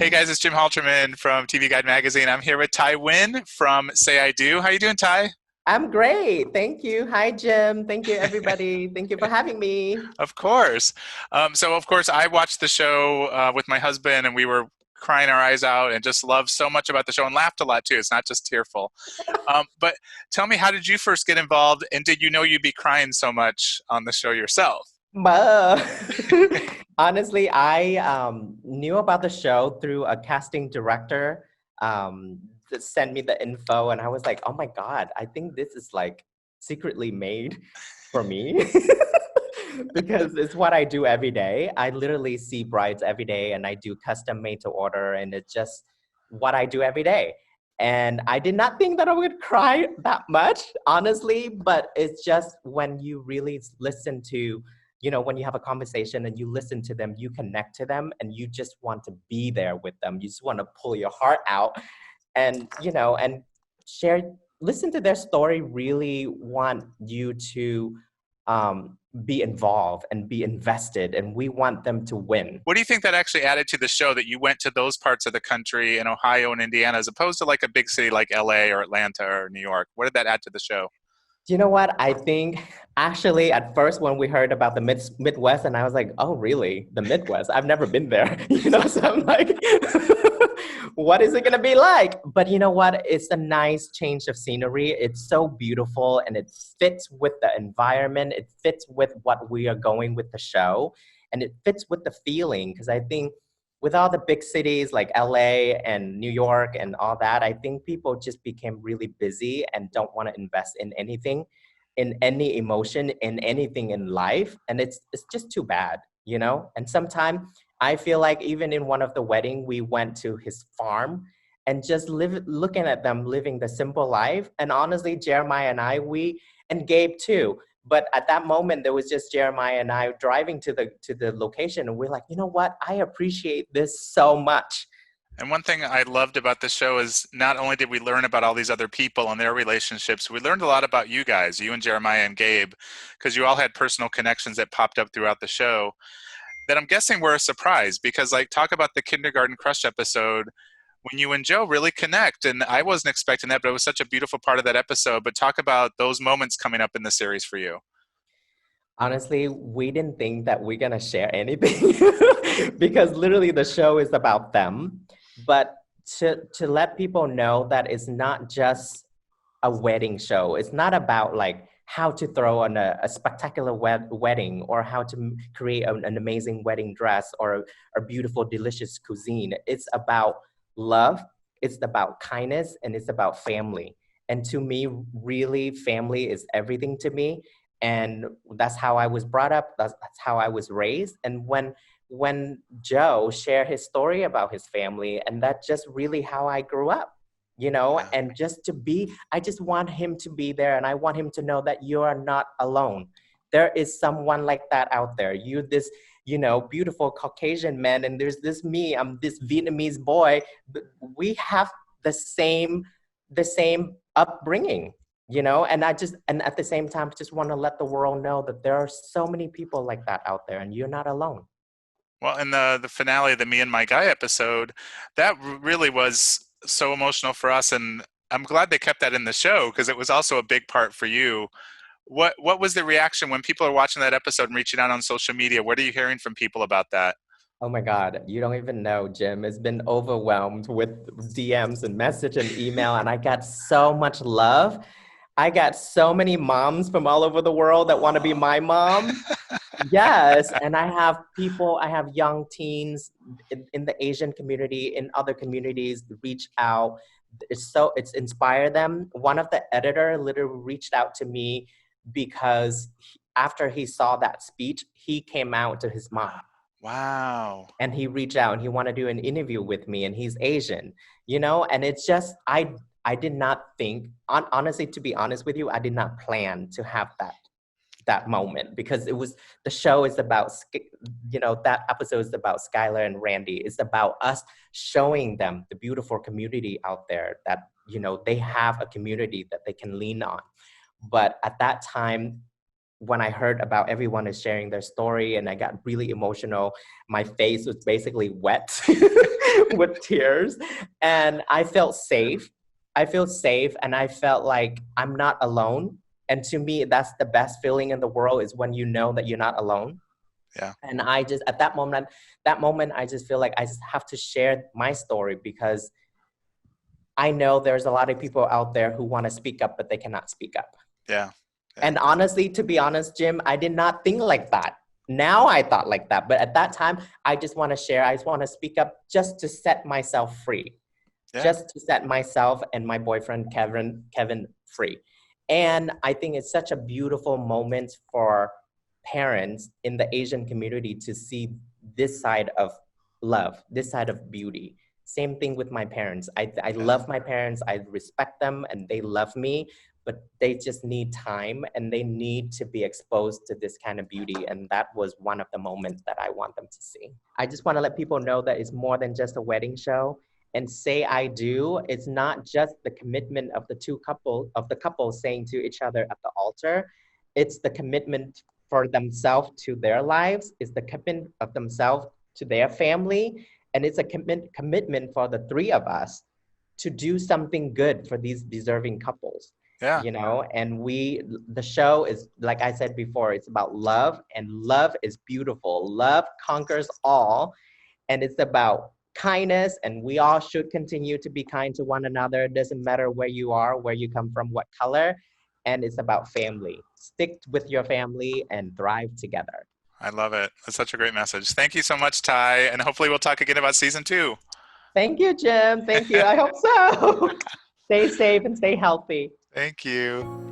Hey guys, it's Jim Halterman from TV Guide Magazine. I'm here with Ty Nguyen from Say I Do. How you doing, Ty? I'm great. Thank you. Hi, Jim. Thank you, everybody. Thank you for having me. Of course. Of course, I watched the show with my husband, and we were crying our eyes out and just loved so much about the show and laughed a lot too. It's not just tearful. But tell me, how did you first get involved, and did you know you'd be crying so much on the show yourself? But honestly, I knew about the show through a casting director that sent me the info, and I was like, oh my God, I think this is like secretly made for me. Because it's what I do every day. I literally see brides every day and I do custom made to order, and it's just what I do every day. And I did not think that I would cry that much, honestly, but it's just when you really listen to, when you have a conversation and you listen to them, you connect to them and you just want to be there with them. You just want to pull your heart out and, and share, listen to their story, really want you to be involved and be invested, and we want them to win. What do you think that actually added to the show, that you went to those parts of the country in Ohio and Indiana as opposed to like a big city like LA or Atlanta or New York? What did that add to the show? You know what? I think actually at first when we heard about the Midwest, and I was like, oh, really? The Midwest? I've never been there. So I'm like, what is it going to be like? But you know what? It's a nice change of scenery. It's so beautiful and it fits with the environment. It fits with what we are going with the show. And it fits with the feeling, because I think with all the big cities like LA and New York and all that, I think people just became really busy and don't want to invest in anything, in any emotion, in anything in life. And it's just too bad, And sometimes I feel like even in one of the wedding, we went to his farm and just looking at them living the simple life. And honestly, Jeremiah and and Gabe too. But at that moment, there was just Jeremiah and I driving to the location, and we're like, you know what? I appreciate this so much. And one thing I loved about the show is not only did we learn about all these other people and their relationships, we learned a lot about you guys, you and Jeremiah and Gabe, because you all had personal connections that popped up throughout the show that I'm guessing were a surprise. Because, like, talk about the kindergarten crush episode when you and Joe really connect. And I wasn't expecting that, but it was such a beautiful part of that episode. But talk about those moments coming up in the series for you. Honestly, we didn't think that we're going to share anything because literally the show is about them. But to let people know that it's not just a wedding show. It's not about like how to throw on a spectacular wedding, or how to create an amazing wedding dress, or a beautiful, delicious cuisine. It's about love, it's about kindness, and it's about family. And to me, really, family is everything to me. And that's how I was brought up. That's how I was raised. And when Joe shared his story about his family, and that's just really how I grew up, and I just want him to be there, and I want him to know that you are not alone. There is someone like that out there. You this, beautiful Caucasian man, and there's this me, I'm this Vietnamese boy. We have the same upbringing. And and at the same time, just want to let the world know that there are so many people like that out there, and you're not alone. Well, in the finale of the Me and My Guy episode, that really was so emotional for us, and I'm glad they kept that in the show because it was also a big part for you. What was the reaction when people are watching that episode and reaching out on social media? What are you hearing from people about that? Oh my God, you don't even know, Jim. It's been overwhelmed with DMs and message and email, and I got so much love. I got so many moms from all over the world that want to be my mom. Yes, and I have young teens in the Asian community, in other communities reach out. It's inspired them. One of the editor literally reached out to me because after he saw that speech, he came out to his mom. Wow. And he reached out and he wanted to do an interview with me, and he's Asian, and it's just, I did not think, honestly, to be honest with you, I did not plan to have that moment, because the show is about, that episode is about Skylar and Randy. It's about us showing them the beautiful community out there that, they have a community that they can lean on. But at that time, when I heard about everyone is sharing their story and I got really emotional, my face was basically wet with tears. And I felt safe. I feel safe and I felt like I'm not alone. And to me, that's the best feeling in the world is when you know that you're not alone. Yeah. And I just at that moment, I just feel like I just have to share my story because I know there's a lot of people out there who want to speak up, but they cannot speak up. Yeah. Yeah. And honestly, to be honest, Jim, I did not think like that. Now I thought like that. But at that time, I just want to share. I just want to speak up just to set myself free, Yeah. just to set myself and my boyfriend, Kevin free. And I think it's such a beautiful moment for parents in the Asian community to see this side of love, this side of beauty. Same thing with my parents. I Yeah. love my parents. I respect them and they love me, but they just need time and they need to be exposed to this kind of beauty. And that was one of the moments that I want them to see. I just want to let people know that it's more than just a wedding show. And say I do, it's not just the commitment of the couple saying to each other at the altar. It's the commitment for themselves to their lives, it's the commitment of themselves to their family, and it's a commitment for the three of us to do something good for these deserving couples. Yeah. And the show is, like I said before, it's about love, and love is beautiful. Love conquers all, and it's about kindness, and we all should continue to be kind to one another. It doesn't matter where you are, where you come from, what color. And it's about family. Stick with your family and thrive together. I love it. That's such a great message. Thank you so much, Ty. And hopefully we'll talk again about season two. Thank you, Jim. Thank you. I hope so. Stay safe and stay healthy. Thank you.